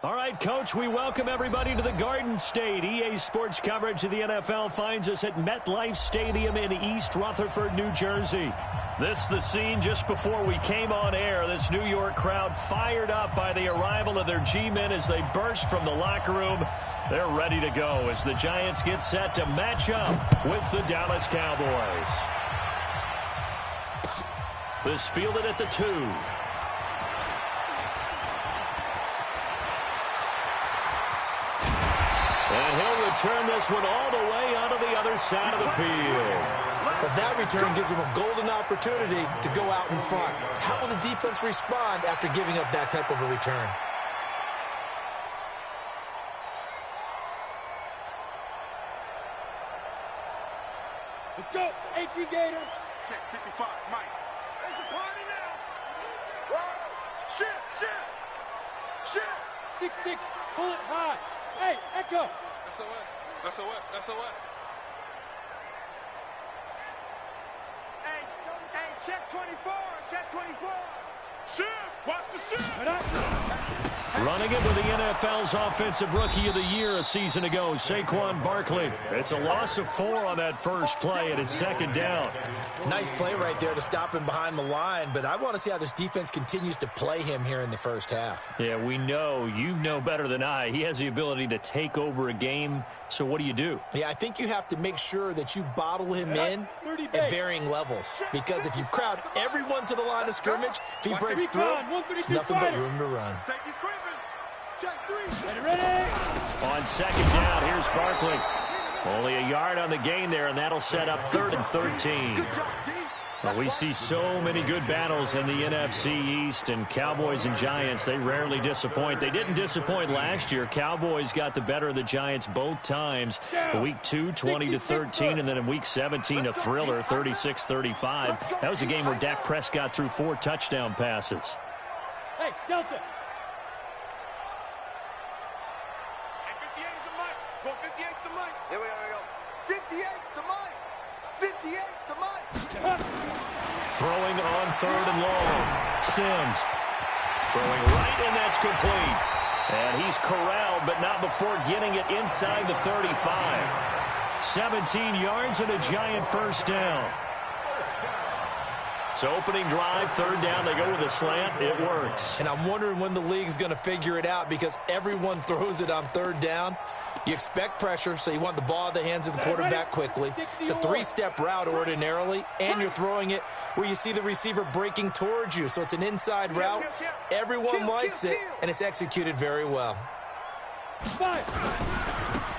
All right, Coach, we welcome everybody to the Garden State. EA Sports coverage of the NFL finds us at MetLife Stadium in East Rutherford, New Jersey. This is the scene just before we came on air. This New York crowd fired up by the arrival of their G-men as they burst from the locker room. They're ready to go as the Giants get set to match up with the Dallas Cowboys. This fielded at the 2. And he'll return this one all the way onto the other side of the field. But that return gives him a golden opportunity to go out in front. How will the defense respond after giving up that type of a return? Let's go, 18 Gator. Check 55, Mike. It's a party now. Whoa. Shift. 6-6, pull it high. Hey, Echo. SOS. Hey, check 24. Shift. Watch the shift. Running it with the NFL's Offensive Rookie of the Year a season ago, Saquon Barkley. It's a loss of 4 on that first play, and it's second down. Nice play right there to stop him behind the line, but I want to see how this defense continues to play him here in the first half. Yeah, we know. You know better than I. He has the ability to take over a game, so what do? Yeah, I think you have to make sure that you bottle him in at varying levels, because if you crowd everyone to the line of scrimmage, if he breaks through, there's nothing but room to run. On second down, here's Barkley. Only a yard on the gain there, and that'll set up 3rd and 13. Well, we see so many good battles in the NFC East, and Cowboys and Giants, they rarely disappoint. They didn't disappoint last year. Cowboys got the better of the Giants both times. Week 2, 20-13, and then in Week 17, a thriller, 36-35. That was a game where Dak Prescott threw 4 touchdown passes. Hey, Delta. Here we go. 58's the Mike. 58's the Mike. Throwing on 3rd and long. Sims throwing right, and that's complete. And he's corralled, but not before getting it inside the 35. 17 yards and a Giant first down. So opening drive, 3rd down, they go with a slant. It works. And I'm wondering when the league's going to figure it out, because everyone throws it on 3rd down. You expect pressure, so you want the ball in the hands of the quarterback quickly. It's a 3-step route ordinarily, and you're throwing it where you see the receiver breaking towards you. So it's an inside route. Everyone likes it, and it's executed very well.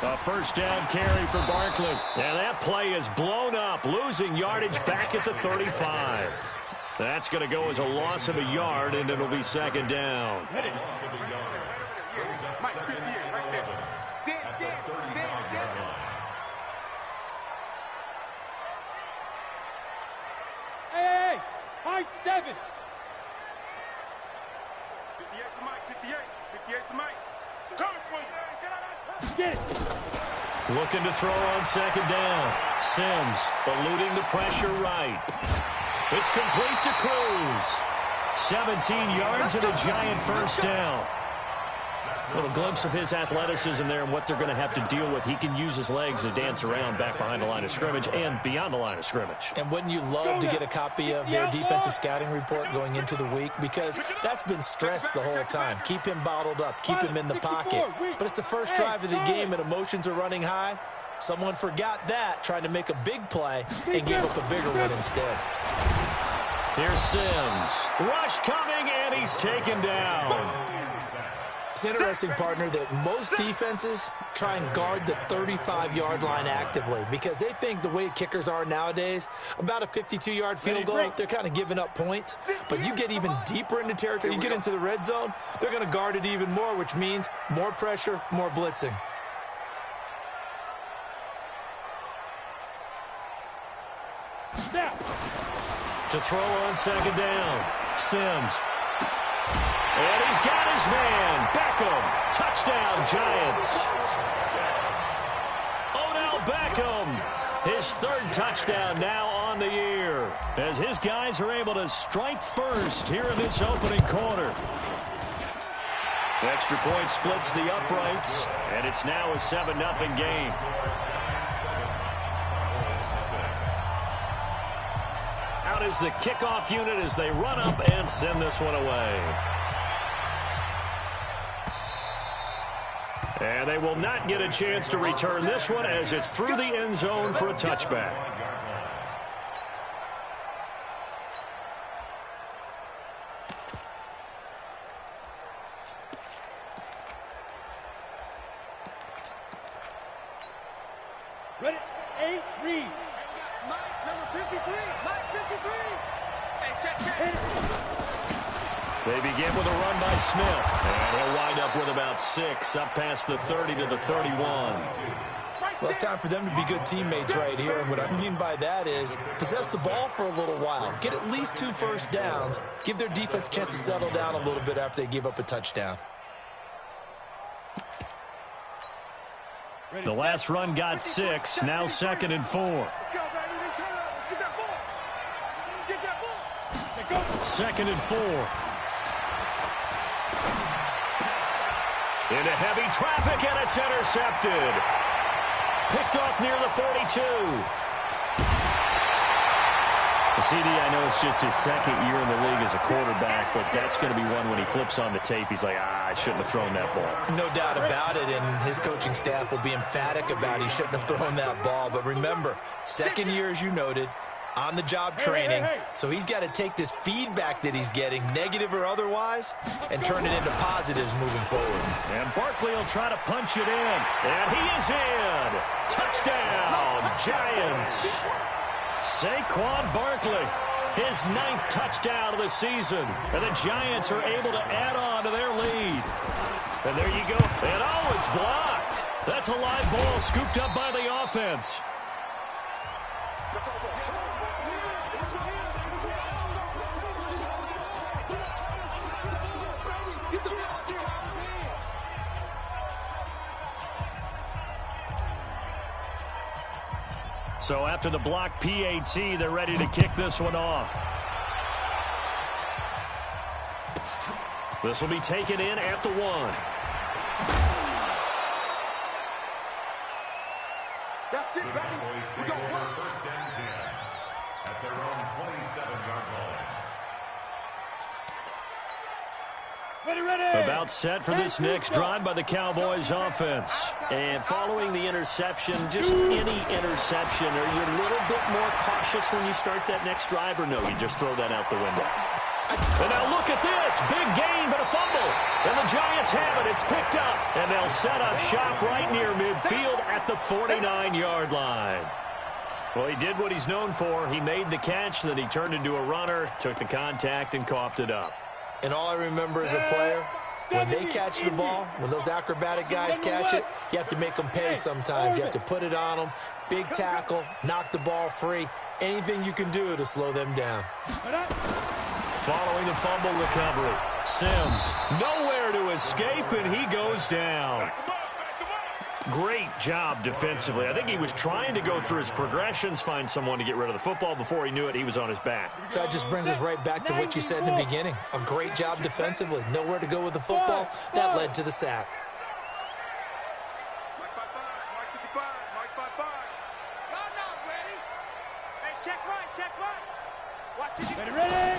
A first down carry for Barkley. And that play is blown up, losing yardage back at the 35. That's going to go as a loss of a yard, and it'll be 2nd down. Hey, high 7. 58 to Mike. 58 to Mike. Coming for you. Get it. Looking to throw on 2nd down. Sims eluding the pressure right. It's complete to Cruz. 17 yards and a Giant first down. A little glimpse of his athleticism there and what they're going to have to deal with. He can use his legs to dance around back behind the line of scrimmage and beyond the line of scrimmage. And wouldn't you love to get a copy of their defensive scouting report going into the week? Because that's been stressed the whole time. Keep him bottled up. Keep him in the pocket. But it's the first drive of the game and emotions are running high. Someone forgot that, trying to make a big play, and gave up a bigger one instead. Here's Sims. Rush coming, and he's taken down. It's interesting, partner, that most defenses try and guard the 35-yard line actively because they think the way kickers are nowadays, about a 52-yard field goal, they're kind of giving up points. But you get even deeper into territory, you get into the red zone, they're going to guard it even more, which means more pressure, more blitzing. Now. To throw on 2nd down. Sims. And he's got his man. Beckham. Touchdown, Giants. Odell Beckham. His 3rd touchdown now on the year. As his guys are able to strike first here in this opening quarter. Extra point splits the uprights, and it's now a 7-0 game. Out is the kickoff unit as they run up and send this one away. And they will not get a chance to return this one as it's through the end zone for a touchback. Ready? 8, read. Mike, number 53. Mike, 53. Hey, check. They begin with a run by Smith. And he'll wind up with about 6, up past the 30 to the 31. Well, it's time for them to be good teammates right here. And what I mean by that is possess the ball for a little while. Get at least 2 first downs. Give their defense a chance to settle down a little bit after they give up a touchdown. The last run got 6, now 2nd and 4. Let's go, baby. Return up. Let's get that ball. Get that ball. 2nd and 4. Into heavy traffic, and it's intercepted. Picked off near the 42. The CD, I know it's just his 2nd year in the league as a quarterback, but that's going to be one when he flips on the tape, he's like, I shouldn't have thrown that ball. No doubt about it, and his coaching staff will be emphatic about he shouldn't have thrown that ball. But remember, 2nd year, as you noted, on-the-job training, so he's got to take this feedback that he's getting, negative or otherwise, and turn it into positives moving forward. And Barkley will try to punch it in, and he is in. Touchdown, Giants. Saquon Barkley, his 9th touchdown of the season, and the Giants are able to add on to their lead. And there you go, and oh, it's blocked. That's a live ball scooped up by the offense. So after the block PAT, they're ready to kick this one off. This will be taken in at the 1. That's it, baby. We go one. First and 10 at their own 27-yard line. Ready. About set for this next drive by the Cowboys offense. And following the interception, just any interception, are you a little bit more cautious when you start that next drive, or no, you just throw that out the window? And now look at this. Big gain, but a fumble. And the Giants have it. It's picked up. And they'll set up shop right near midfield at the 49-yard line. Well, he did what he's known for. He made the catch, then he turned into a runner, took the contact, and coughed it up. And all I remember as a player, when they catch the ball, when those acrobatic guys catch it, you have to make them pay sometimes. You have to put it on them, big tackle, knock the ball free, anything you can do to slow them down. Following the fumble recovery, Sims nowhere to escape, and he goes down. Great job defensively. I think he was trying to go through his progressions, find someone to get rid of the football. Before he knew it, he was on his back. So that just brings us right back to what you said in the beginning. A great job defensively. Nowhere to go with the football. That led to the sack. Mike 55. Mike 55. Mike 55. No, ready. Hey, check right. Watch it. Ready.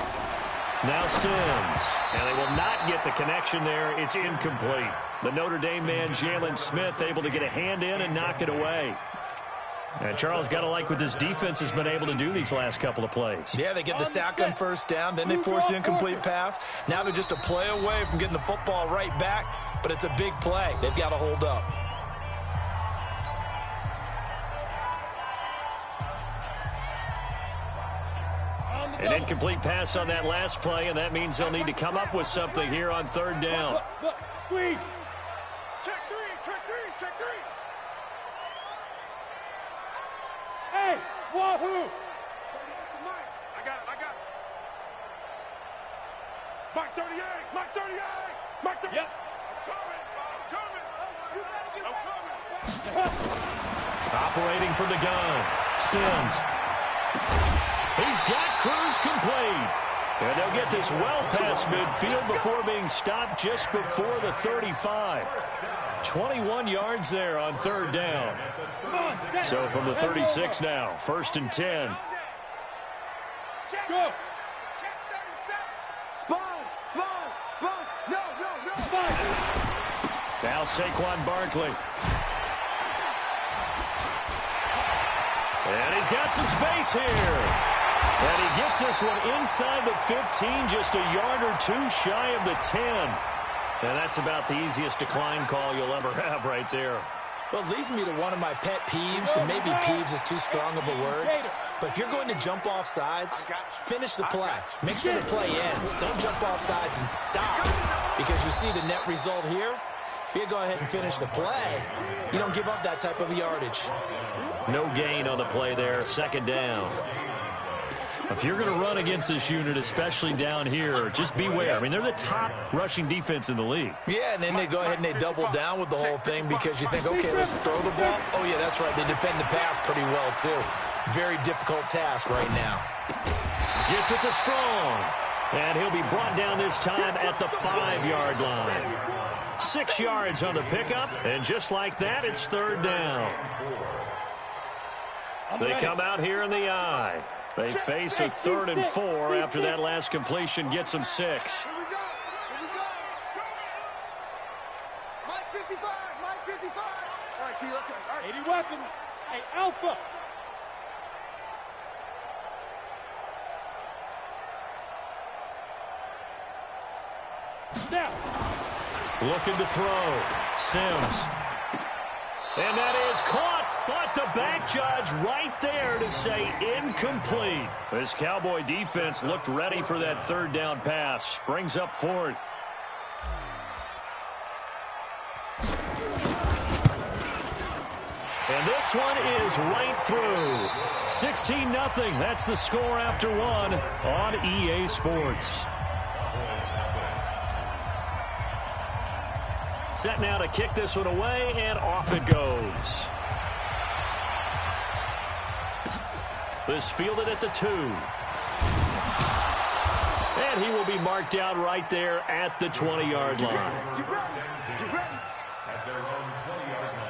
Now Sims, and they will not get the connection there. It's incomplete. The Notre Dame man, Jalen Smith, able to get a hand in and knock it away. And Charles, got to like what this defense has been able to do these last couple of plays. Yeah, they get the sack on first down, then they force the incomplete pass. Now they're just a play away from getting the football right back, but it's a big play. They've got to hold up. An incomplete pass on that last play, and that means they'll need to come up with something here on 3rd down. Look, squeeze. Check three. Hey, wahoo. I got it. Mike 38. Mike 38. Yep. I'm coming. Operating from the gun, Sims. He's got Cruz complete. And they'll get this well past midfield before being stopped just before the 35. 21 yards there on third down. So from the 36 now, 1st and 10. Go. Sponge. No. Now Saquon Barkley. And he's got some space here. And he gets this one inside the 15, just a yard or two shy of the 10. And that's about the easiest decline call you'll ever have right there. Well, it leads me to one of my pet peeves, and maybe peeves is too strong of a word. But if you're going to jump off sides, finish the play. Make sure the play ends. Don't jump off sides and stop. Because you see the net result here. If you go ahead and finish the play, you don't give up that type of yardage. No gain on the play there, 2nd down. If you're going to run against this unit, especially down here, just beware. I mean, they're the top rushing defense in the league. Yeah, and then they go ahead and they double down with the whole thing because you think, okay, let's throw the ball. Oh, yeah, that's right. They defend the pass pretty well, too. Very difficult task right now. Gets it to Strong. And he'll be brought down this time at the 5-yard line. 6 yards on the pickup, and just like that, it's 3rd down. They come out here in the I. They face a 3rd and 4 after that last completion gets them 6. Here we go. Mike 55. All right, T, let's go. All right. 80 weapon. Hey, Alpha. Now. Looking to throw. Sims. And that is caught. But the back judge right there to say incomplete. This Cowboy defense looked ready for that 3rd down pass. Brings up 4th. And this one is right through. 16-0. That's the score after 1 on EA Sports. Set now to kick this one away, and off it goes. This fielded at the 2. And he will be marked down right there at the 20-yard line. At their own 20-yard line.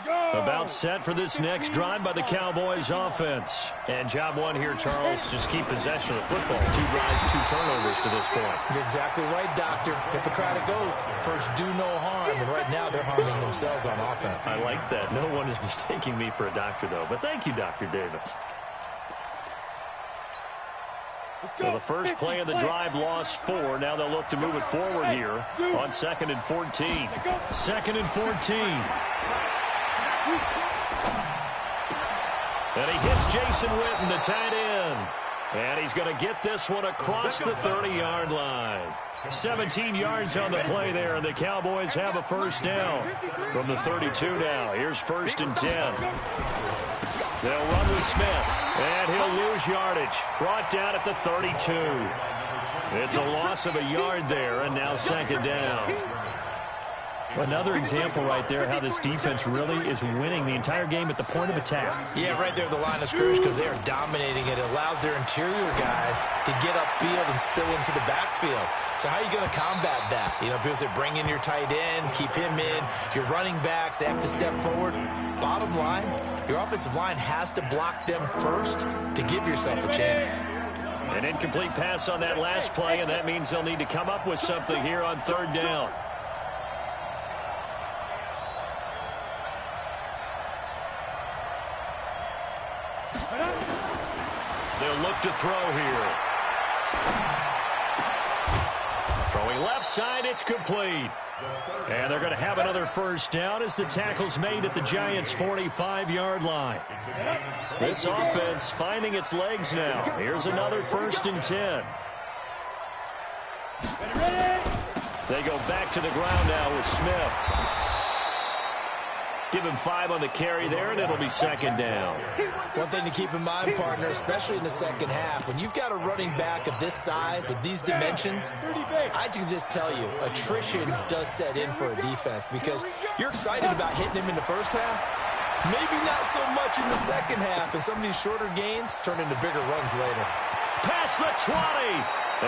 About set for this next drive by the Cowboys offense. And job one here, Charles, just keep possession of the football. 2 drives, 2 turnovers to this point. You're exactly right, Doctor. Hippocratic oath. First, do no harm. And right now, they're harming themselves on offense. I like that. No one is mistaking me for a doctor, though. But thank you, Dr. Davis. Well, the first play of the drive lost 4. Now they'll look to move it forward here on 2nd and 14. 2nd and 14. And he hits Jason Witten, the tight end. And he's going to get this one across the 30-yard line. 17 yards on the play there, and the Cowboys have a first down from the 32 now. Here's 1st and 10. They'll run with Smith, and he'll lose yardage. Brought down at the 32. It's a loss of a yard there, and now 2nd down. Another example right there how this defense really is winning the entire game at the point of attack. Yeah, right there at the line of scrimmage because they are dominating it. It allows their interior guys to get upfield and spill into the backfield. So how are you going to combat that? You know, because they bring in your tight end, keep him in. Your running backs, they have to step forward. Bottom line, your offensive line has to block them first to give yourself a chance. An incomplete pass on that last play, and that means they'll need to come up with something here on 3rd down. They'll look to throw here. Throwing left side, it's complete. And they're going to have another first down as the tackle's made at the Giants' 45-yard line. This offense finding its legs now. Here's another 1st and 10. They go back to the ground now with Smith. Give him 5 on the carry there, and it'll be 2nd down. One thing to keep in mind, partner, especially in the second half, when you've got a running back of this size, of these dimensions, I can just tell you, attrition does set in for a defense because you're excited about hitting him in the first half. Maybe not so much in the second half, and some of these shorter gains turn into bigger runs later. Past the 20,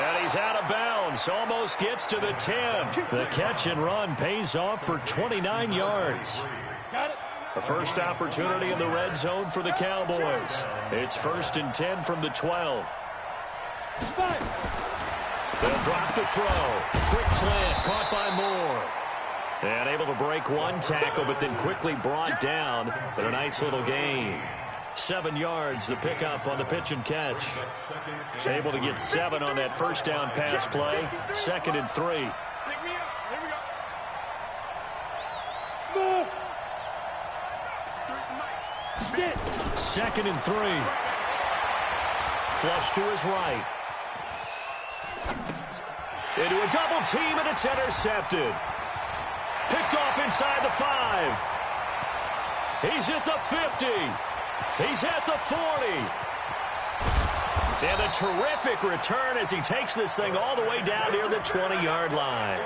and he's out of bounds. Almost gets to the 10. The catch and run pays off for 29 yards. Got it. The first opportunity in the red zone for the Cowboys. It's 1st and 10 from the 12. They'll drop the throw. Quick slant, caught by Moore. And able to break one tackle, but then quickly brought down. But a nice little gain. 7 yards, the pickup on the pitch and catch. Able to get 7 on that first down pass play. 2nd and 3. Small. 2nd and 3. Flush to his right. Into a double team, and it's intercepted. Picked off inside the 5. He's at the 50. He's at the 40. And a terrific return as he takes this thing all the way down near the 20-yard line.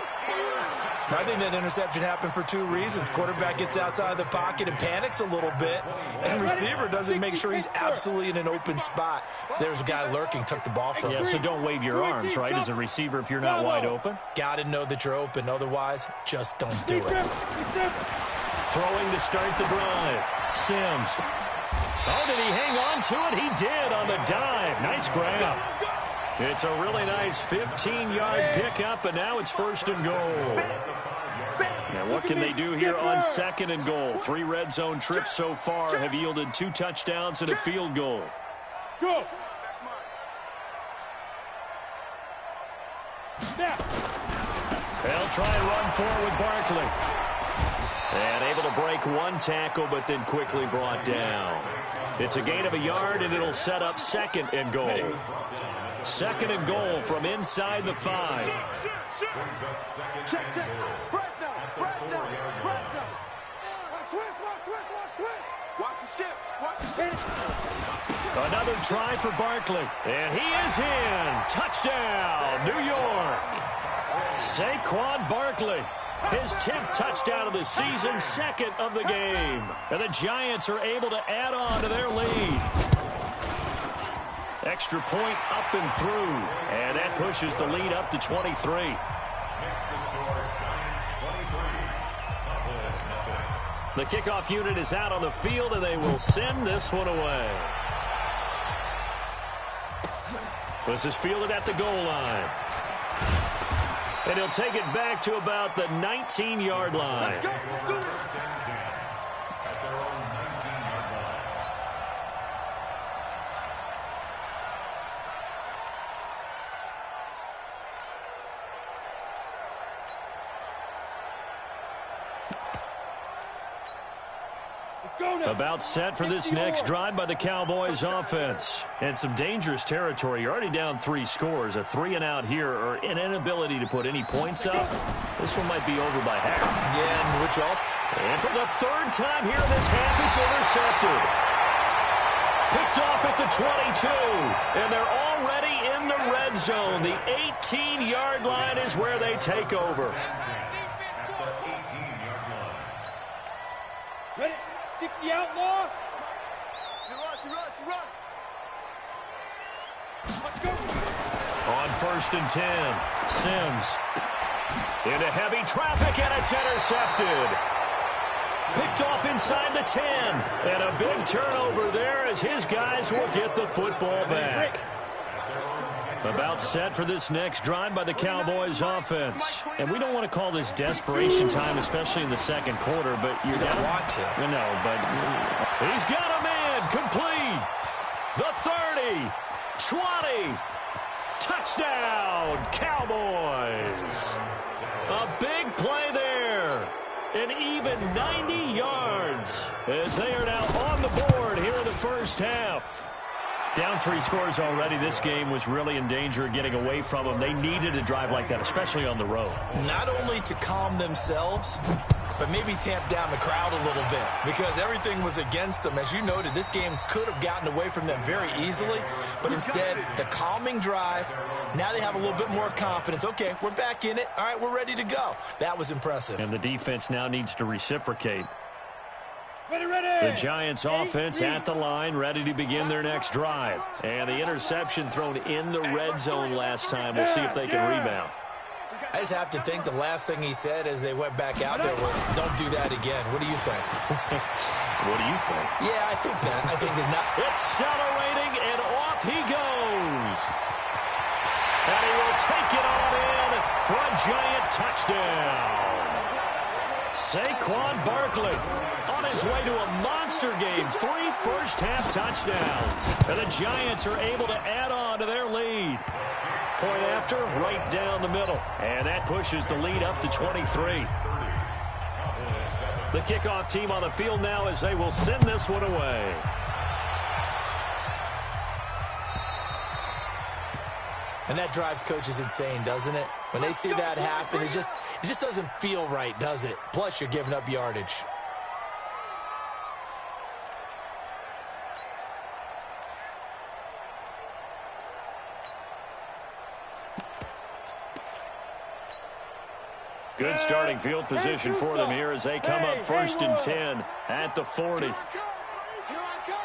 I think that interception happened for 2 reasons. Quarterback gets outside the pocket and panics a little bit, and receiver doesn't make sure he's absolutely in an open spot. So there's a guy lurking, took the ball from him. Yeah, so don't wave your arms, right, as a receiver if you're not wide open. Got to know that you're open. Otherwise, just don't do it. Throwing to start the drive. Sims. Oh, did he hang on to it? He did on the dive. Nice grab. It's a really nice 15-yard pickup, and now it's 1st and goal. Now, what can they do here on 2nd and goal? 3 red zone trips so far have yielded 2 touchdowns and a field goal. Go. They'll try and run forward with Barkley. And able to break one tackle, but then quickly brought down. It's a gain of a yard, and it'll set up 2nd and goal. 2nd and goal from inside the 5. Check. Fresno. Watch the ship. Another try for Barkley. And he is in. Touchdown, New York. Saquon Barkley. His 10th touchdown of the season, 2nd of the game. And the Giants are able to add on to their lead. Extra point up and through. And that pushes the lead up to 23. The kickoff unit is out on the field, and they will send this one away. This is fielded at the goal line. And he'll take it back to about the 19-yard line. About set for this next drive by the Cowboys offense. And some dangerous territory. You're already down 3 scores. A 3-and-out here, or an inability to put any points up. This one might be over by half. Yeah, and which also. And for the 3rd time here in this half, it's intercepted. Picked off at the 22. And they're already in the red zone. The 18-yard line is where they take over. Ready? 60 outlaw. Run. Let's go. On 1st and 10, Sims into heavy traffic, and it's intercepted. Picked off inside the 10, and a big turnover there as his guys will get the football back. About set for this next drive by the Cowboys offense. And we don't want to call this desperation time, especially in the 2nd quarter, but you don't want to. No, but he's got a man complete. The 30, 20, touchdown, Cowboys. A big play there. An even 90 yards as they are now on the board here in the first half. Down 3 scores already. This game was really in danger of getting away from them. They needed a drive like that, especially on the road. Not only to calm themselves, but maybe tamp down the crowd a little bit because everything was against them. As you noted, this game could have gotten away from them very easily, but instead, the calming drive, now they have a little bit more confidence. Okay, we're back in it. All right, we're ready to go. That was impressive. And the defense now needs to reciprocate. The Giants offense at the line, ready to begin their next drive. And the interception thrown in the red zone last time. We'll see if they can rebound. I just have to think the last thing he said as they went back out there was, don't do that again. What do you think? What do you think? Yeah, I think that. I think that not. Accelerating, and off he goes. And he will take it on in for a Giant touchdown. Saquon Barkley on his way to a monster game. 3 first-half touchdowns. And the Giants are able to add on to their lead. Point after, right down the middle. And that pushes the lead up to 23. The kickoff team on the field now as they will send this one away. And that drives coaches insane, doesn't it? When they see that happen, it just doesn't feel right, does it? Plus, you're giving up yardage. Good starting field position for them here as they come up 1st and 10 at the 40. Here I come.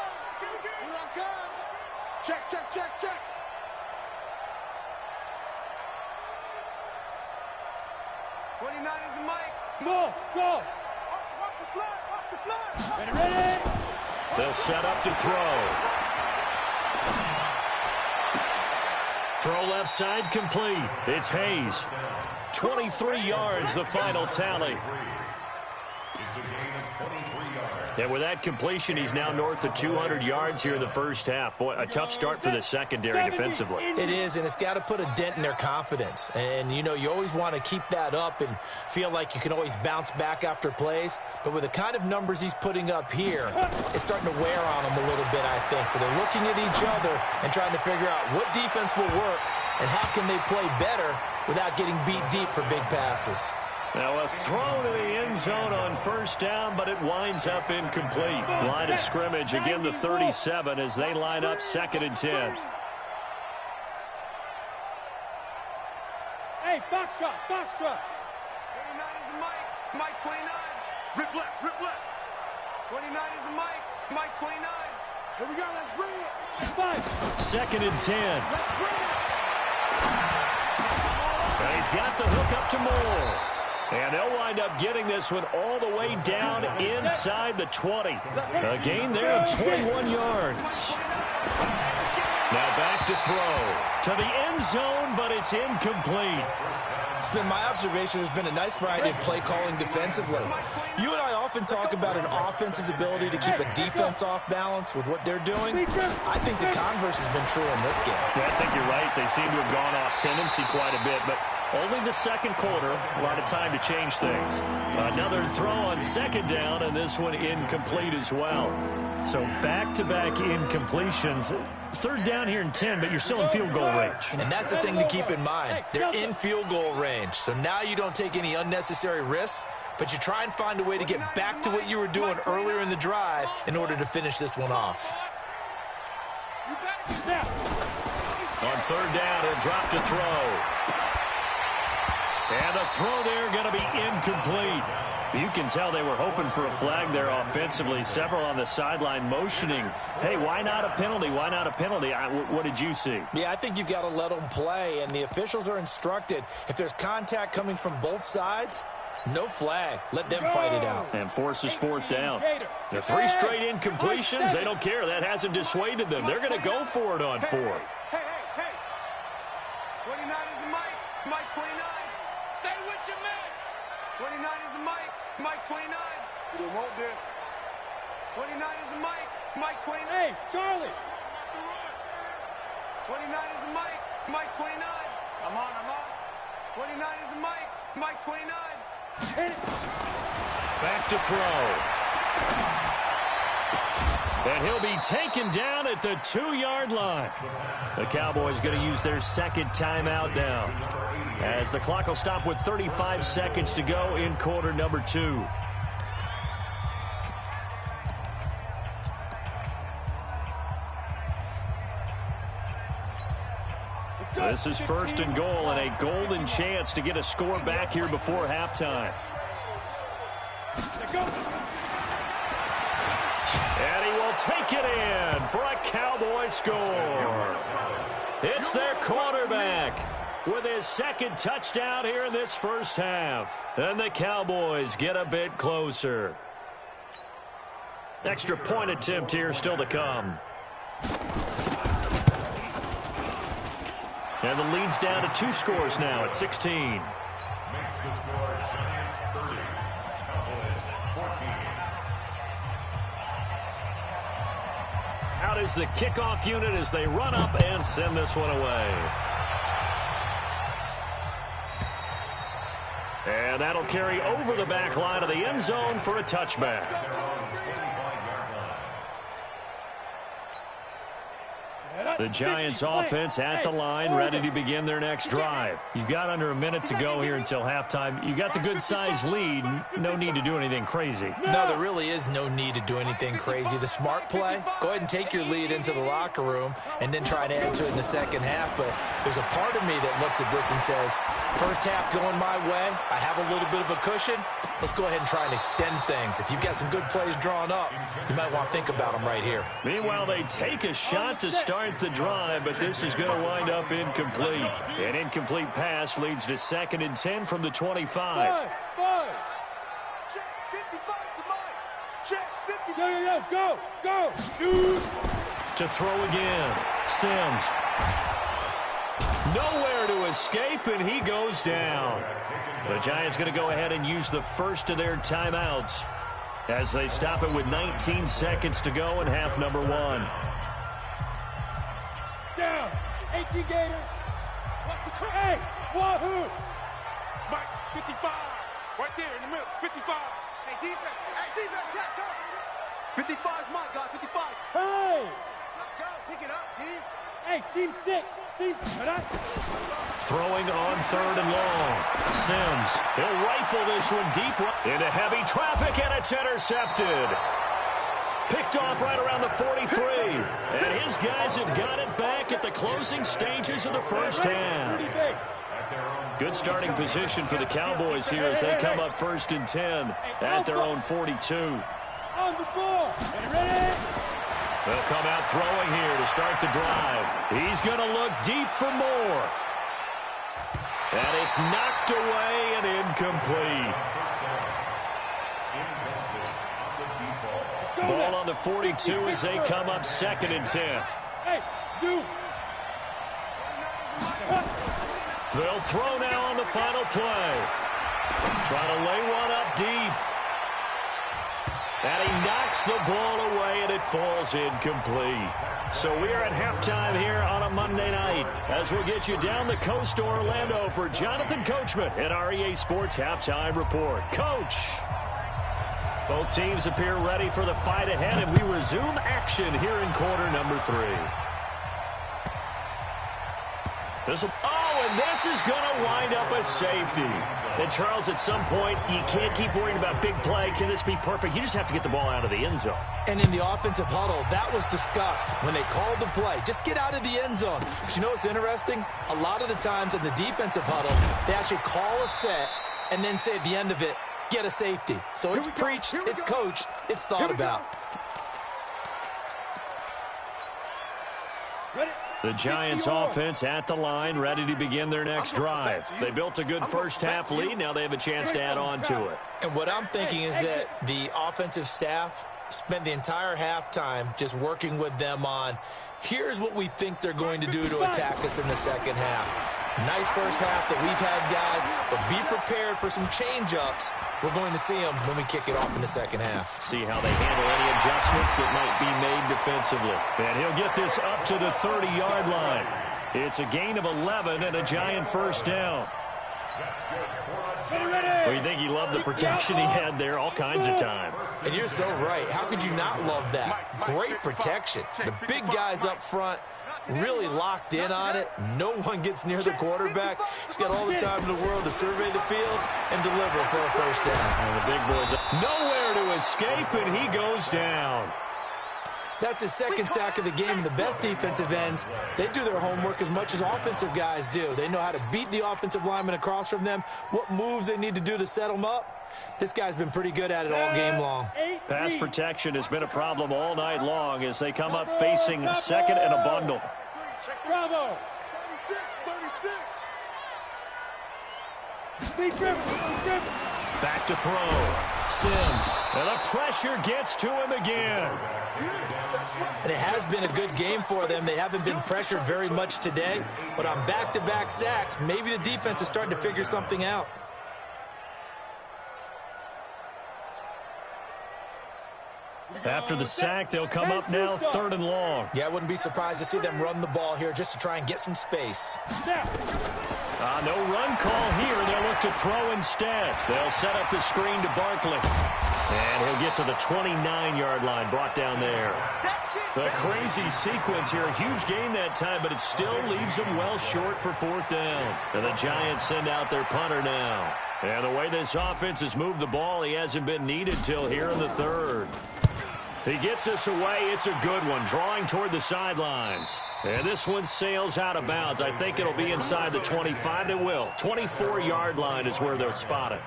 Check. 29 is the mic. Go. Watch the flood. Ready. They'll set up to throw. Throw left side complete. It's Hayes. 23 yards, the final tally. And with that completion, he's now north of 200 yards here in the first half. Boy, a tough start for the secondary defensively. It is, and it's got to put a dent in their confidence. And, you know, you always want to keep that up and feel like you can always bounce back after plays. But with the kind of numbers he's putting up here, it's starting to wear on them a little bit, I think. So they're looking at each other and trying to figure out what defense will work and how can they play better without getting beat deep for big passes. Now a throw to the end zone on first down, but it winds up incomplete. Line of scrimmage, again the 37 as they line up 2nd and 10. Hey, box drop. 29 is the mic. Mike 29. Rip left. 29 is the mic. Mike 29. Here we go. Let's bring it. 2nd and 10. Let's bring it. And he's got the hook up to Moore. And they'll wind up getting this one all the way down inside the 20. A gain there of 21 yards. Now back to throw. To the end zone, but it's incomplete. It's been my observation there's been a nice variety of play calling defensively. You and I often talk about an offense's ability to keep a defense off balance with what they're doing. I think the converse has been true in this game. Yeah, I think you're right. They seem to have gone off tendency quite a bit, but only the second quarter, a lot of time to change things. Another throw on 2nd down, and this one incomplete as well. So back-to-back incompletions. 3rd down here and 10, but you're still in field goal range. And that's the thing to keep in mind. They're in field goal range. So now you don't take any unnecessary risks, but you try and find a way to get back to what you were doing earlier in the drive in order to finish this one off. On 3rd down, he'll drop to throw. And the throw there going to be incomplete. You can tell they were hoping for a flag there offensively. Several on the sideline motioning, hey, why not a penalty? Why not a penalty? What did you see? Yeah, I think you've got to let them play, and the officials are instructed if there's contact coming from both sides, no flag. Let them fight it out. And forces 4th down. The 3 straight incompletions, they don't care. That hasn't dissuaded them. They're going to go for it on 4th. Hey. 29 is the mic. Mike 29. Stay with your man. 29 is the mic. Mike 29. We don't want this. 29 is the mic. Mike 29. Hey, Charlie. 29 is the mic. Mike 29. I'm on. 29 is the mic. Mike 29. Hit it. Back to throw. And he'll be taken down at the 2-yard line. The Cowboys going to use their 2nd timeout now, as the clock will stop with 35 seconds to go in quarter number 2. This is 1st and goal, and a golden chance to get a score back here before halftime. take it in for a Cowboy score. It's their quarterback with his second touchdown here in this first half. And the Cowboys get a bit closer. Extra point attempt here still to come. And the lead's down to 2 scores now at 16. Makes the score Giants 30, Cowboys 14. Out is the kickoff unit as they run up and send this one away. And that'll carry over the back line of the end zone for a touchback. The Giants offense at the line, ready to begin their next drive. You've got under a minute to go here until halftime. You got the good-sized lead. No need to do anything crazy. No, there really is no need to do anything crazy. The smart play, go ahead and take your lead into the locker room and then try to add to it in the second half. But there's a part of me that looks at this and says, first half going my way, I have a little bit of a cushion. Let's go ahead and try and extend things. If you've got some good plays drawn up, you might want to think about them right here. Meanwhile, they take a shot to start the drive, but this is going to wind up incomplete. An incomplete pass leads to 2nd and 10 from the 25. Check 55 to mine. Check 50. Go. Shoot. To throw again. Sims. Nowhere to escape, and he goes down. The Giants going to go ahead and use the first of their timeouts as they stop it with 19 seconds to go in half number 1. Down. 18 Gator. Hey, wahoo. Mike, 55. Right there in the middle. 55. Hey, defense. Let's go. 55 is mine, guys. 55. Hey. Let's go. Pick it up, D. Hey, seam 6. Throwing on 3rd and long. Sims. He'll rifle this one deep into heavy traffic, and it's intercepted. Picked off right around the 43. And his guys have got it back at the closing stages of the first half. Good starting position for the Cowboys here as they come up 1st and 10 at their own 42. On the ball. Ready? They'll come out throwing here to start the drive. He's going to look deep for more. And it's knocked away and incomplete. Ball on the 42 as they come up 2nd and 10. Hey, dude. They'll throw now on the final play. Trying to lay one up deep. And he knocks the ball away, and it falls incomplete. So we are at halftime here on a Monday night as we'll get you down the coast to Orlando for Jonathan Coachman in our EA Sports Halftime Report. Coach. Both teams appear ready for the fight ahead, and we resume action here in quarter number 3. And this is going to wind up a safety. And, Charles, at some point, you can't keep worrying about big play. Can this be perfect? You just have to get the ball out of the end zone. And in the offensive huddle, that was discussed when they called the play. Just get out of the end zone. But you know what's interesting? A lot of the times in the defensive huddle, they actually call a set and then say at the end of it, get a safety. So it's preached, it's coached, it's thought about. The Giants offense at the line, ready to begin their next drive. They built a good first half lead. Now they have a chance to add on to it. And what I'm thinking is that the offensive staff spent the entire halftime just working with them on, here's what we think they're going to do to attack us in the second half. Nice first half that we've had, guys, but be prepared for some change-ups. We're going to see them when we kick it off in the second half. See how they handle any adjustments that might be made defensively. And he'll get this up to the 30-yard line. It's a gain of 11 and a Giant first down. Well, you think he loved the protection he had there all kinds of time. And you're so right. How could you not love that? Great protection. The big guys up front really locked in on it. No one gets near the quarterback. He's got all the time in the world to survey the field and deliver for a first down. And the big boys nowhere to escape, and he goes down. That's his second sack of the game, and the best defensive ends, they do their homework as much as offensive guys do. They know how to beat the offensive lineman across from them, what moves they need to do to set them up. This guy's been pretty good at it all game long. Pass protection has been a problem all night long as they come up facing second and a bundle. Bravo. 36. Back to throw. Sims. And the pressure gets to him again. And it has been a good game for them. They haven't been pressured very much today, but on back-to-back sacks, maybe the defense is starting to figure something out. After the sack, they'll come up now 3rd and long. Yeah, I wouldn't be surprised to see them run the ball here just to try and get some space. No run call here. They'll look to throw instead. They'll set up the screen to Barkley. And he'll get to the 29-yard line, brought down there. The crazy sequence here. A huge gain that time, but it still leaves them well short for 4th down. And the Giants send out their punter now. And the way this offense has moved the ball, he hasn't been needed till here in the 3rd. He gets us away. It's a good one, drawing toward the sidelines. And this one sails out of bounds. I think it'll be inside the 25. It will. 24-yard line is where they'll spot it.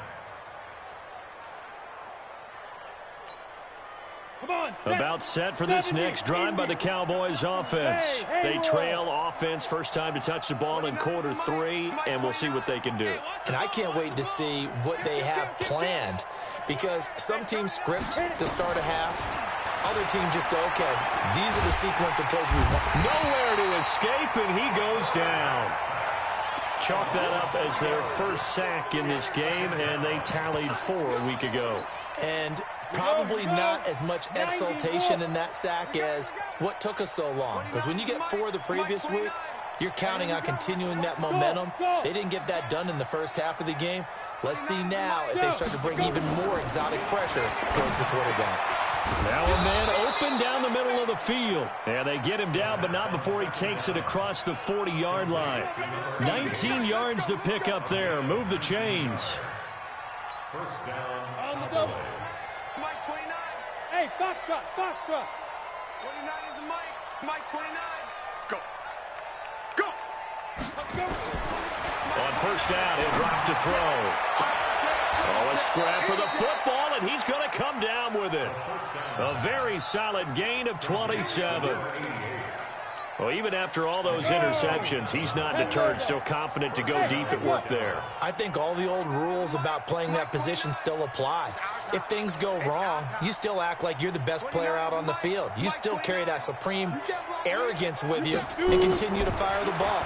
About set for this next drive by the Cowboys offense. They trail offense first time to touch the ball in quarter 3, and we'll see what they can do. And I can't wait to see what they have planned, because some teams script to start a half. Other teams just go, okay, these are the sequence of plays we want. Nowhere to escape, and he goes down. Chalk that up as their first sack in this game, and they tallied 4 a week ago. And probably not as much exultation in that sack as what took us so long. Because when you get 4 the previous week, you're counting on continuing that momentum. They didn't get that done in the first half of the game. Let's see now if they start to bring even more exotic pressure towards the quarterback. Now a man open down the middle of the field. And they get him down, but not before he takes it across the 40-yard line. 19 yards to pick up there. Move the chains. First down. On the double. Mike 29. Hey, Foxtrot. 29 is the Mike. Mike 29. Go. On first down, he'll drop to throw. Oh, a scrap for the football, and he's going to come down with it. A very solid gain of 27. Well, even after all those interceptions, he's not deterred, still confident to go deep at work there. I think all the old rules about playing that position still apply. If things go wrong, you still act like you're the best player out on the field. You still carry that supreme arrogance with you and continue to fire the ball.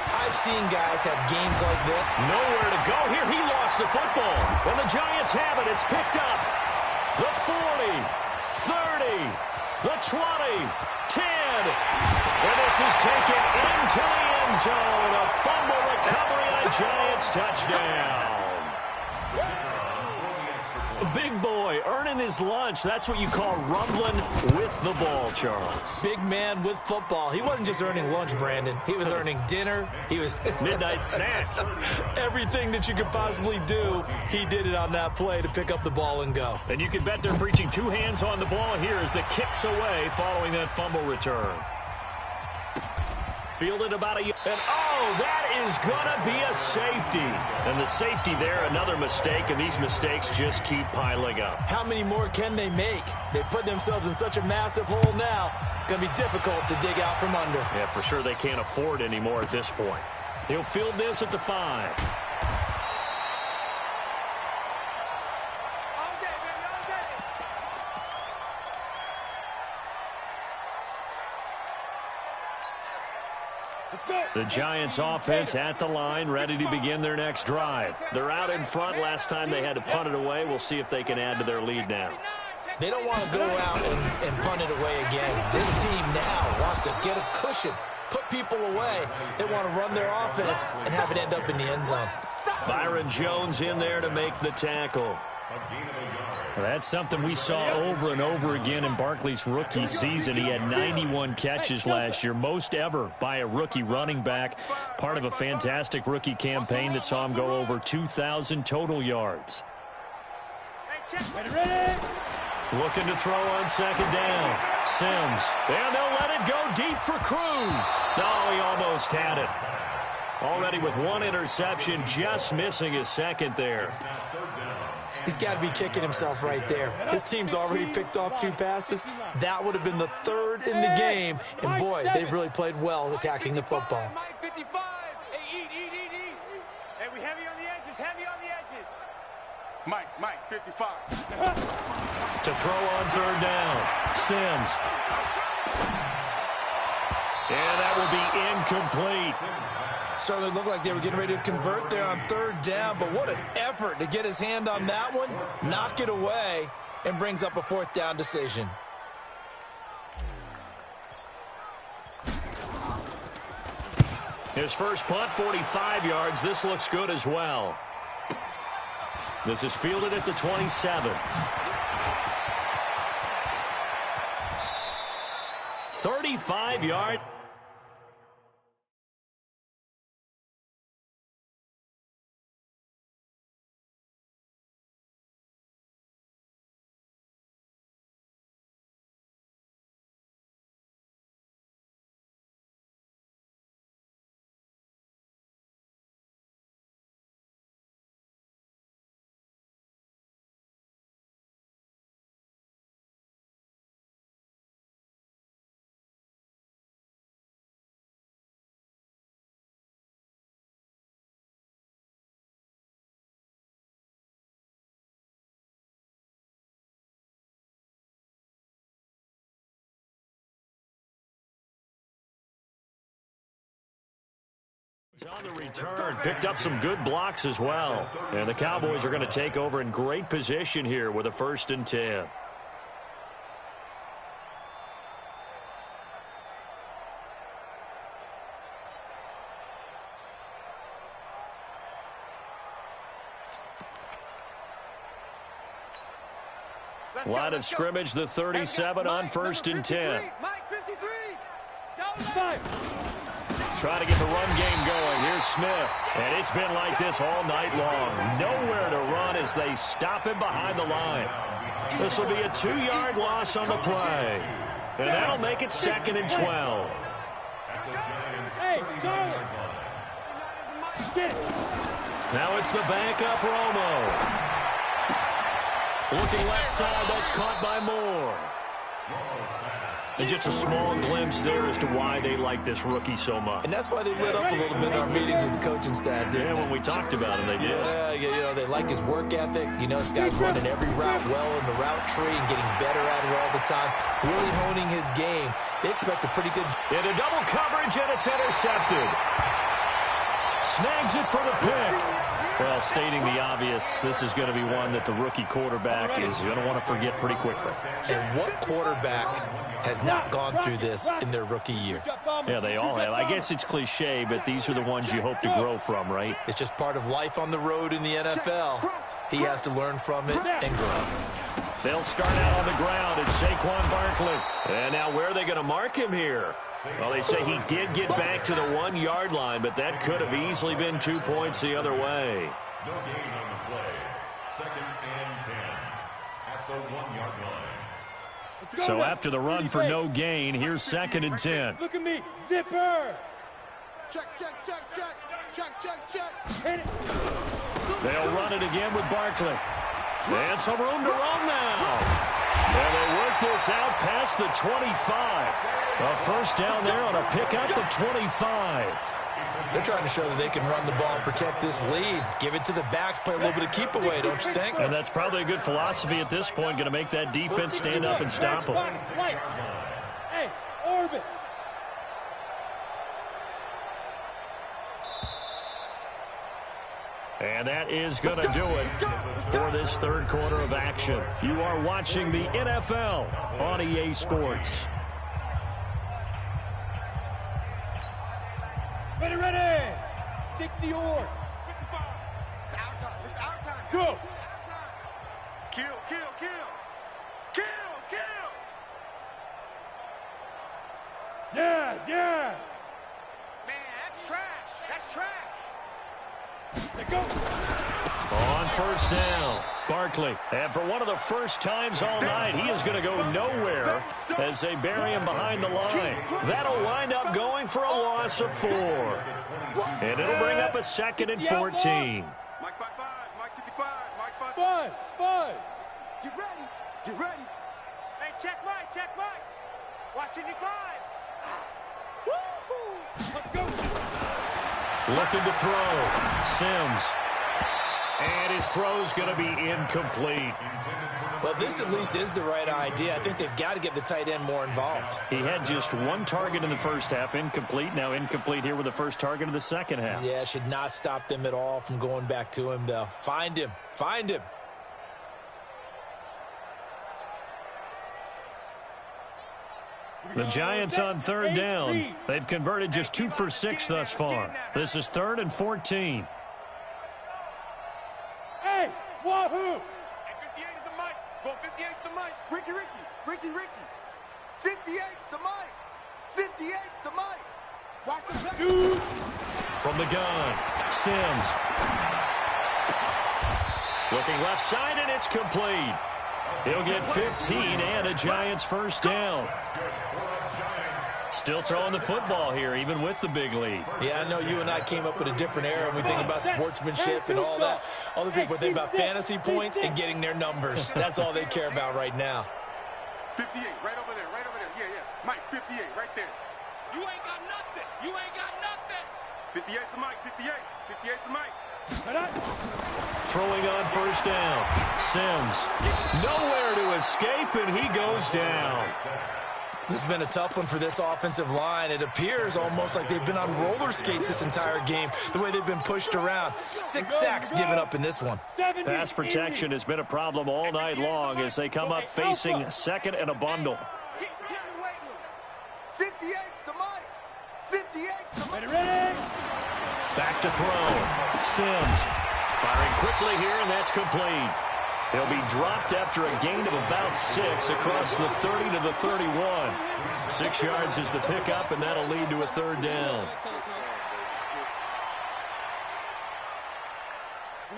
I've seen guys have games like this. Nowhere to go here. He lost the football. When the Giants have it, it's picked up. The 40, 30, the 20, 10. And this is taken into the end zone. A fumble recovery, a Giants touchdown. Big boy earning his lunch. That's what you call rumbling with the ball, Charles. Big man with football. He wasn't just earning lunch, Brandon. He was earning dinner. He was midnight snack. Everything that you could possibly do, he did it on that play to pick up the ball and go. And you can bet they're preaching 2 hands on the ball here as the kicks away following that fumble return. Fielded about and that is going to be a safety. And the safety there, another mistake, and these mistakes just keep piling up. How many more can they make? They put themselves in such a massive hole now. Going to be difficult to dig out from under. Yeah, for sure they can't afford any more at this point. He'll field this at the 5. The Giants offense at the line, ready to begin their next drive. They're out in front. Last time they had to punt it away. We'll see if they can add to their lead now. They don't want to go out and punt it away again. This team now wants to get a cushion, put people away. They want to run their offense and have it end up in the end zone. Byron Jones in there to make the tackle. Well, that's something we saw over and over again in Barkley's rookie season. He had 91 catches last year, most ever by a rookie running back. Part of a fantastic rookie campaign that saw him go over 2,000 total yards. Ready? Looking to throw on second down. Sims. And they'll let it go deep for Cruz. No, he almost had it. Already with one interception, just missing his second there. He's got to be kicking himself right there. His team's already picked off 2 passes. That would have been the 3rd in the game. And, boy, they've really played well attacking the football. Mike 55. Hey, eat. Hey, we heavy on the edges, Mike 55. To throw on 3rd down. Sims. And that will be incomplete. Certainly looked like they were getting ready to convert there on 3rd down, but what an effort to get his hand on that one, knock it away, and brings up a 4th down decision. His first punt, 45 yards. This looks good as well. This is fielded at the 27. 35-yard. On the return, picked up some good blocks as well. And the Cowboys are going to take over in great position here with a 1st and 10. Line of scrimmage, the 37 on 1st and 10. Mike 53. Trying to get the run game going. Here's Smith. And it's been like this all night long. Nowhere to run as they stop him behind the line. This will be a 2-yard loss on the play. And that'll make it 2nd and 12. Hey, Charlie. Get it. Now it's the backup Romo. Looking left side, that's caught by Moore. And just a small glimpse there as to why they like this rookie so much. And that's why they lit up a little bit in our meetings with the coaching staff, didn't they? When we talked about him, they did. Yeah, they like his work ethic. You know, this guy's running every route well in the route tree and getting better at it all the time, really honing his game. They expect a pretty good... Into double coverage, and it's intercepted. Snags it for the pick. Well, stating the obvious, this is going to be one that the rookie quarterback is going to want to forget pretty quickly. And what quarterback has not gone through this in their rookie year? Yeah, they all have. I guess it's cliche, but these are the ones you hope to grow from, right? It's just part of life on the road in the NFL. He has to learn from it and grow. They'll start out on the ground. It's Saquon Barkley. And now where are they going to mark him here? Well, they say he did get back to the 1-yard line, but that could have easily been 2 points the other way. No gain on the play. 2nd and 10 at the 1-yard line. So after the run for no gain, here's 2nd and 10. Look at me. Zipper. Check. Hit it. They'll run it again with Barkley. And some room to run now. And they work this out past the 25. A 1st down there on a pick up the 25. They're trying to show that they can run the ball and protect this lead. Give it to the backs, play a little bit of keep away, don't you think? And that's probably a good philosophy at this point, going to make that defense stand up and stop them. Hey, orbit. And that is going to do it for this 3rd quarter of action. You are watching the NFL on EA Sports. Ready. 60 or. It's our time. It's our time. Go. Kill. Yes. Man, that's trash. Let go. On 1st down, Barkley. And for one of the first times all night, he is going to go nowhere as they bury him behind the line. That'll wind up going for a loss of 4. And it'll bring up a 2nd and 14. Mike 5-5, Mike 55, Mike 5. Buzz. Get ready. Get ready. Hey, check Mike. Watching you guys. Woo-hoo. Let's go. Looking to throw. Sims. And his throw's going to be incomplete. Well, this at least is the right idea. I think they've got to get the tight end more involved. He had just 1 target in the first half, incomplete. Now incomplete here with the first target of the second half. Yeah, should not stop them at all from going back to him, though. Find him. The Giants on 3rd down. They've converted just 2 for 6 thus far. This is 3rd and 14. Hey, wahoo. Hey, 58 is the Mike. Go 58's the Mike. Ricky. 58's the Mike. 58's the Mike. Watch the play. Shoot. From the gun, Sims. Looking left side, and it's complete. He'll get 15 and a Giants first down. Still throwing the football here, even with the big lead. Yeah, I know you and I came up in a different era. We think about sportsmanship and all that. Other people think about fantasy points and getting their numbers. That's all they care about right now. 58, right over there. Yeah. Mike, 58, right there. You ain't got nothing. 58's the Mike. 58's the Mike. Throwing on first down. Sims. Nowhere to escape, and he goes down. This has been a tough one for this offensive line. It appears almost like they've been on roller skates this entire game, the way they've been pushed around. 6 sacks given up in this one. Pass protection has been a problem all night long as they come up facing 2nd and a bundle. Get in the weight room. 58's the Mike. 58's the Mike. Ready? Back to throw. Sims firing quickly here, and that's complete. He'll be dropped after a gain of about 6 across the 30 to the 31. 6 yards is the pickup, and that'll lead to a 3rd down.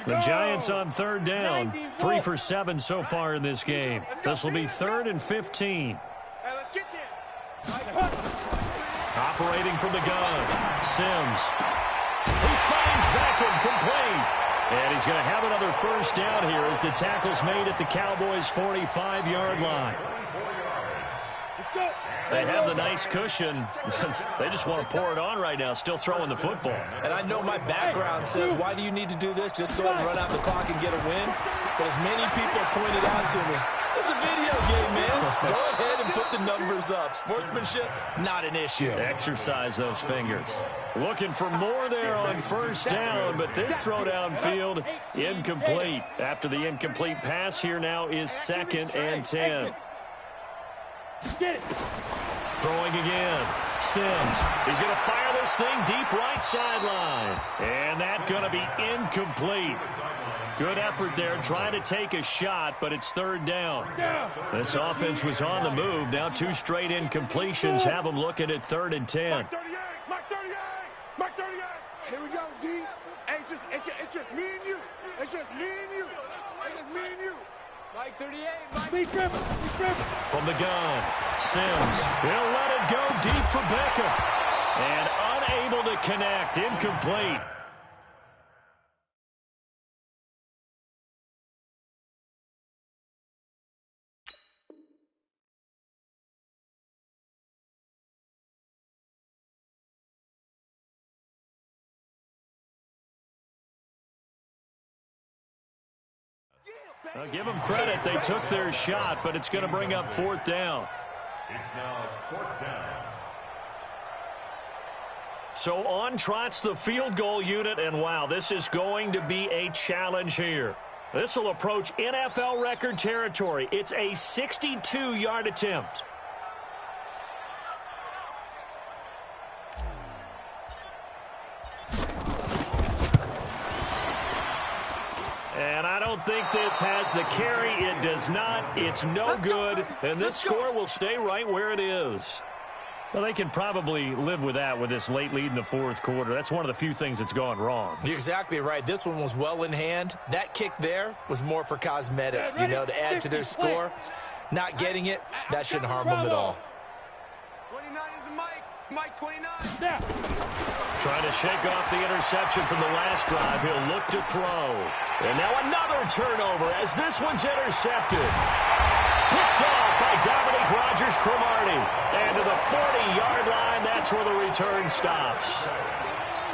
The Giants on 3rd down. 3 for 7 so far in this game. This will be 3rd and 15. Hey, let's get this. Operating from the gun. Sims. He finds Beckham complete. And he's going to have another first down here as the tackle's made at the Cowboys' 45-yard line. They have the nice cushion. They just want to pour it on right now, still throwing the football. And I know my background says, why do you need to do this? Just go ahead and run out the clock and get a win. But as many people pointed out to me, it's a video game, man. Go ahead and put the numbers up. Sportsmanship, not an issue. Exercise those fingers. Looking for more there on first down, but this throw downfield, incomplete. After the incomplete pass, here now is 2nd and 10. Get it. Throwing again. Sims. He's going to fire this thing deep right sideline. And that's going to be incomplete. Good effort there trying to take a shot, but it's 3rd down. This offense was on the move. Now 2 straight incompletions have them looking at 3rd and 10. Mike 38. Mike 38. Here we go, D. Hey, it's just me and you. It's just me and you. Mike 38. Be careful. From the gun, Sims. He'll let it go deep for Beckham. And unable to connect. Incomplete. I'll give them credit. They took their shot, but it's going to bring up 4th down. It's now 4th down. So on trots the field goal unit, and wow, this is going to be a challenge here. This will approach NFL record territory. It's a 62-yard attempt. And I don't think this has the carry. It does not. It's no good. And this score will stay right where it is. Well, they can probably live with that with this late lead in the fourth quarter. That's one of the few things that's gone wrong. You're exactly right. This one was well in hand. That kick there was more for cosmetics, you know, to add to their score. Not getting it, that shouldn't harm them at all. 29 is Mike. Mike 29. Trying to shake off the interception from the last drive. He'll look to throw. And now another turnover as this one's intercepted. Picked off by Dominic Rodgers-Cromartie. And to the 40-yard line, that's where the return stops.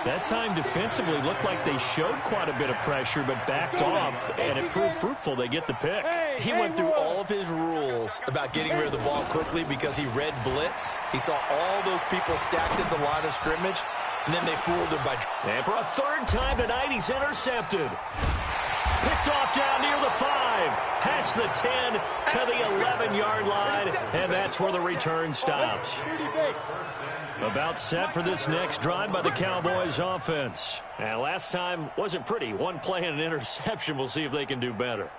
That time defensively looked like they showed quite a bit of pressure but backed off, and it proved fruitful. They get the pick. He went through all of his rules about getting rid of the ball quickly because he read blitz. He saw all those people stacked at the line of scrimmage, and then they fooled him by... And for a third time tonight, he's intercepted. Picked off down near the 5, past the 10 to the 11-yard line, and that's where the return stops. About set for this next drive by the Cowboys offense. And last time wasn't pretty. One play and an interception. We'll see if they can do better.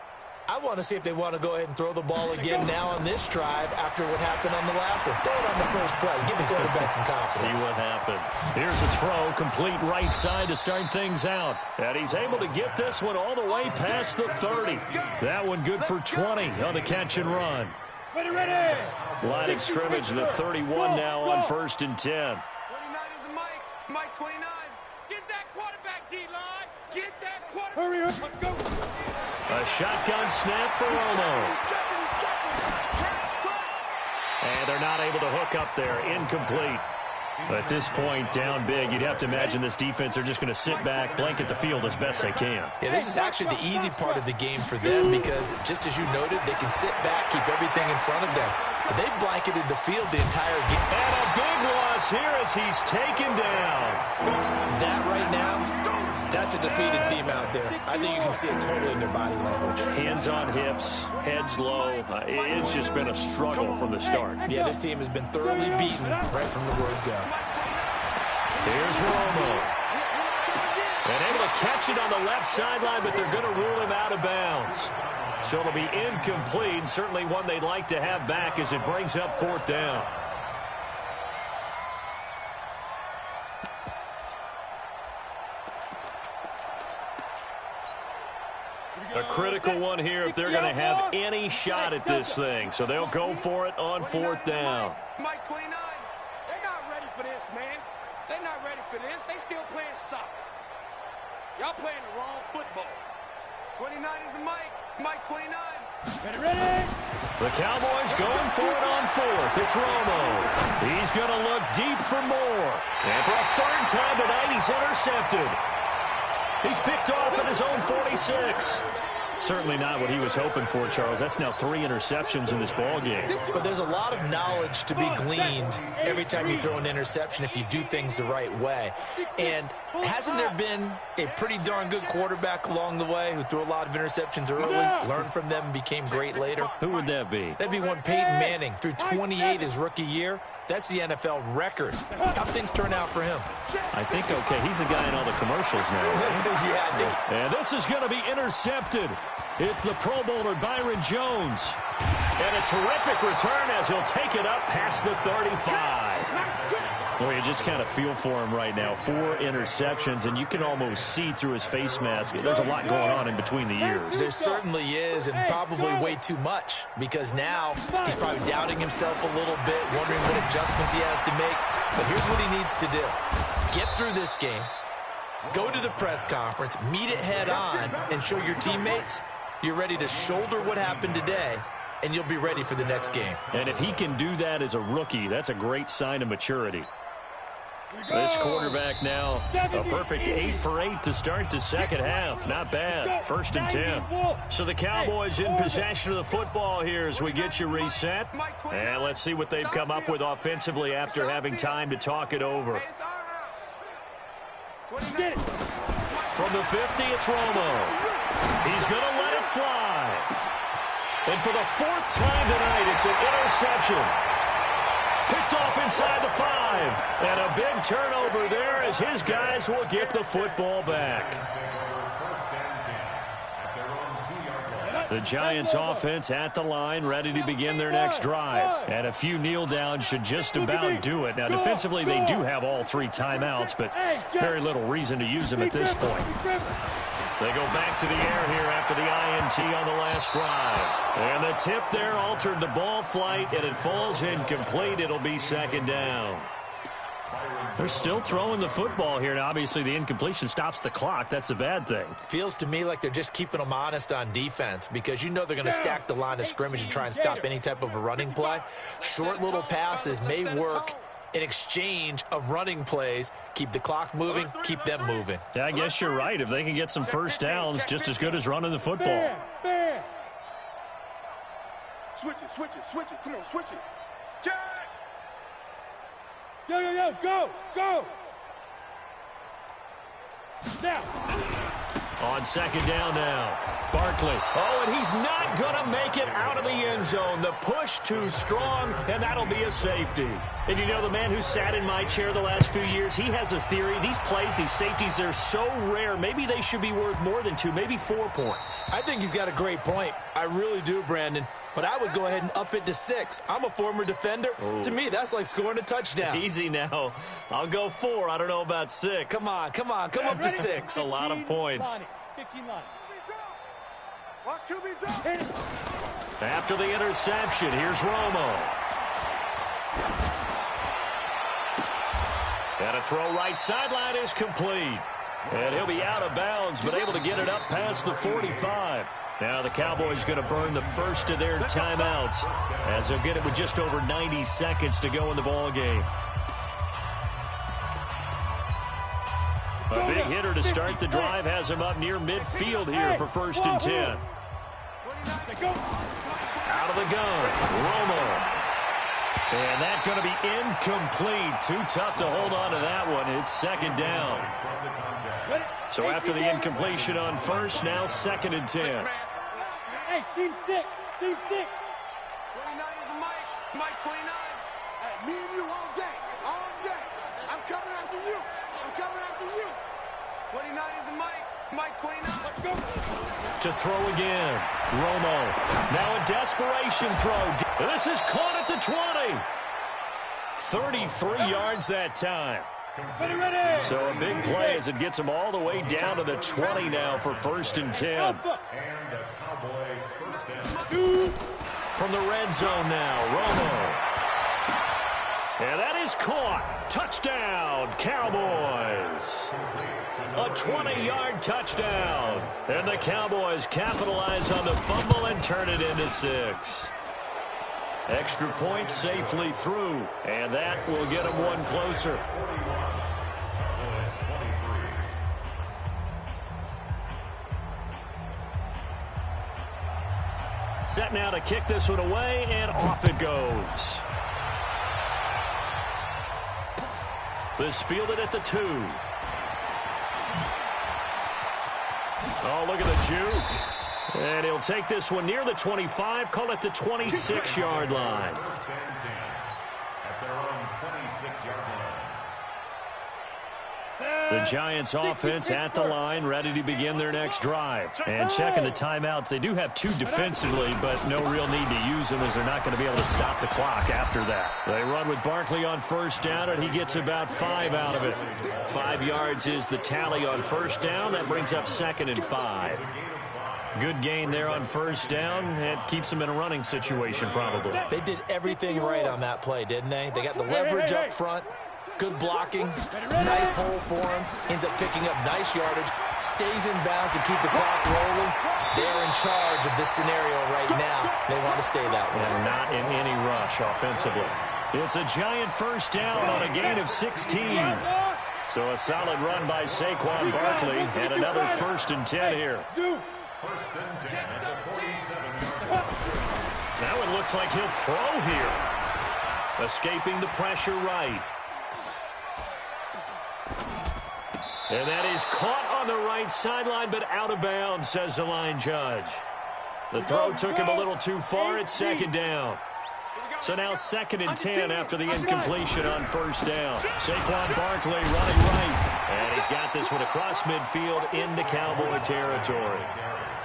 I want to see if they want to go ahead and throw the ball again now on this drive after what happened on the last one. Throw it on the first play. Give the quarterback some confidence. See what happens. Here's a throw, complete right side to start things out. And he's able to get this one all the way past the 30. That one good for 20 on the catch and run. Ready. Line of scrimmage, the 31 now on 1st and 10. 29 is Mike. Mike 29. Get that quarterback, D-line. Get that quarterback. Hurry up. Let's go. A shotgun snap for Romo. And they're not able to hook up there. Incomplete. At this point, down big, you'd have to imagine this defense are just going to sit back, blanket the field as best they can. Yeah, this is actually the easy part of the game for them because, just as you noted, they can sit back, keep everything in front of them. But they've blanketed the field the entire game. And a big loss here as he's taken down. That right now, that's a defeated team out there. I think you can see it totally in their body language. Hands on hips, heads low. It's just been a struggle from the start. Yeah, this team has been thoroughly beaten right from the word go. Here's Romo. And able to catch it on the left sideline, but they're going to rule him out of bounds. So it'll be incomplete. Certainly one they'd like to have back as it brings up 4th down. A critical one here if they're going to have any shot at this thing. So they'll go for it on 4th down. Mike 29. They're not ready for this, man. They're not ready for this. They still playing soccer. Y'all playing the wrong football. 29 is Mike. Mike 29. Ready. The Cowboys going for it on 4th. It's Romo. He's going to look deep for more. And for a third time tonight, he's intercepted. He's picked off at his own 46. Certainly not what he was hoping for, Charles. That's now 3 interceptions in this ball game. But there's a lot of knowledge to be gleaned every time you throw an interception if you do things the right way. And hasn't there been a pretty darn good quarterback along the way who threw a lot of interceptions early, learned from them, and became great later? Who would that be? That'd be one Peyton Manning. Threw 28 his rookie year. That's the NFL record. How things turn out for him? I think, okay, he's the guy in all the commercials now. Yeah, I think. And this is going to be intercepted. It's the Pro Bowler Byron Jones. And a terrific return as he'll take it up past the 35. Well, you just kind of feel for him right now. 4 interceptions, and you can almost see through his face mask. There's a lot going on in between the ears. There certainly is, and probably way too much, because now he's probably doubting himself a little bit, wondering what adjustments he has to make. But here's what he needs to do. Get through this game, go to the press conference, meet it head on, and show your teammates you're ready to shoulder what happened today, and you'll be ready for the next game. And if he can do that as a rookie, that's a great sign of maturity. This quarterback now, a perfect 8 for 8 to start the second half. Not bad. 1st and 10. So the Cowboys in possession of the football here as we get you reset. And let's see what they've come up with offensively after having time to talk it over. From the 50, it's Romo. He's going to let it fly. And for the 4th time tonight, it's an interception. Picked off inside the 5. And a big turnover there as his guys will get the football back. The Giants offense at the line, ready to begin their next drive. And a few kneel downs should just about do it. Now, defensively, they do have all 3 timeouts, but very little reason to use them at this point. They go back to the air here after the INT on the last drive. And the tip there altered the ball flight, and it falls incomplete. It'll be second down. They're still throwing the football here. Now, obviously, the incompletion stops the clock. That's a bad thing. Feels to me like they're just keeping them honest on defense because you know they're going to stack the line of scrimmage and try and stop any type of a running play. Short little passes may work in exchange of running plays. Keep the clock moving, keep them moving. Yeah, I guess you're right. If they can get some first downs, just as good as running the football. Switch it, switch it, switch it. Come on, switch it. Jack! Yo, go, go. Now. On second down now. Barkley. Oh, and he's not going to make it out of the end zone. The push too strong, and that'll be a safety. And you know, the man who sat in my chair the last few years, he has a theory. These plays, these safeties, they're so rare. Maybe they should be worth more than 2, maybe 4 points. I think he's got a great point. I really do, Brandon. But I would go ahead and up it to 6. I'm a former defender. Ooh. To me, that's like scoring a touchdown. Easy now. I'll go 4. I don't know about 6. Come on. Come up to 6. A lot of points. 15 line. Watch QB drop. After the interception, here's Romo. And a throw right sideline is complete. And he'll be out of bounds, but able to get it up past the 45. Now the Cowboys going to burn the first of their timeouts as they'll get it with just over 90 seconds to go in the ball game. A big hitter to start the drive has him up near midfield here for 1st and 10. Out of the gun, Romo. And that's going to be incomplete. Too tough to hold on to that one. It's second down. So after the incompletion on first, now 2nd and 10. Hey, team 6. 29 is Mike 29. Hey, me and you all day. I'm coming after you. 29 is Mike 29. Let's go. To throw again, Romo. Now a desperation throw. This is caught at the 20. 33 yards that time. Ready. So a big play as it gets him all the way down to the 20 now for 1st and 10. From the red zone now, Romo. And that is caught. Touchdown, Cowboys. A 20-yard touchdown. And the Cowboys capitalize on the fumble and turn it into 6. Extra point safely through. And that will get them one closer. Set now to kick this one away, and off it goes. This fielded at the 2. Oh, look at the juke. And he'll take this one near the 25, call it the 26-yard line. At their own 26-yard line. The Giants offense at the line, ready to begin their next drive. And checking the timeouts, they do have 2 defensively, but no real need to use them as they're not going to be able to stop the clock after that. They run with Barkley on 1st down, and he gets about 5 out of it. 5 yards is the tally on 1st down. That brings up 2nd and 5. Good gain there on 1st down. It keeps them in a running situation probably. They did everything right on that play, didn't they? They got the leverage up front. Good blocking, nice hole for him, ends up picking up nice yardage, stays in bounds to keep the clock rolling. They're in charge of this scenario right now. They want to stay that way. And not in any rush offensively. It's a Giant 1st down on a gain of 16. So a solid run by Saquon Barkley, and another 1st and 10 here. 1st and 10 at the 47-yard line. Now it looks like he'll throw here. Escaping the pressure right. And that is caught on the right sideline, but out of bounds, says the line judge. The throw took him a little too far. It's 2nd down. So now 2nd and 10 after the incompletion on 1st down. Saquon Barkley running right. And he's got this one across midfield into Cowboy territory.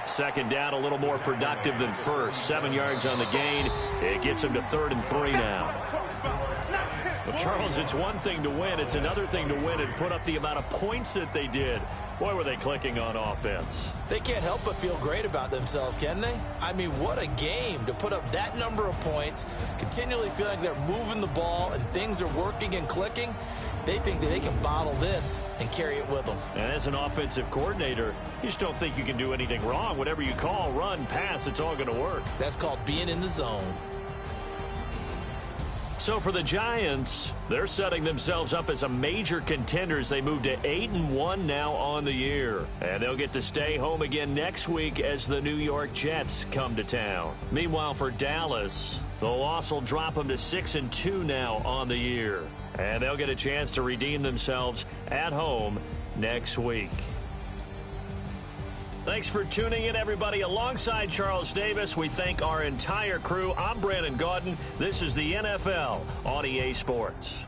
Second down, a little more productive than first. 7 yards on the gain. It gets them to 3rd and 3 now. Well, Charles, it's one thing to win. It's another thing to win and put up the amount of points that they did. Boy, were they clicking on offense. They can't help but feel great about themselves, can they? I mean, what a game to put up that number of points, continually feeling like they're moving the ball and things are working and clicking. They think that they can bottle this and carry it with them. And as an offensive coordinator, you just don't think you can do anything wrong. Whatever you call, run, pass, it's all going to work. That's called being in the zone. So for the Giants, they're setting themselves up as a major contender as they move to 8-1 now on the year. And they'll get to stay home again next week as the New York Jets come to town. Meanwhile, for Dallas, the loss will drop them to 6-2 now on the year. And they'll get a chance to redeem themselves at home next week. Thanks for tuning in, everybody. Alongside Charles Davis, we thank our entire crew. I'm Brandon Gaudin. This is the NFL on EA Sports.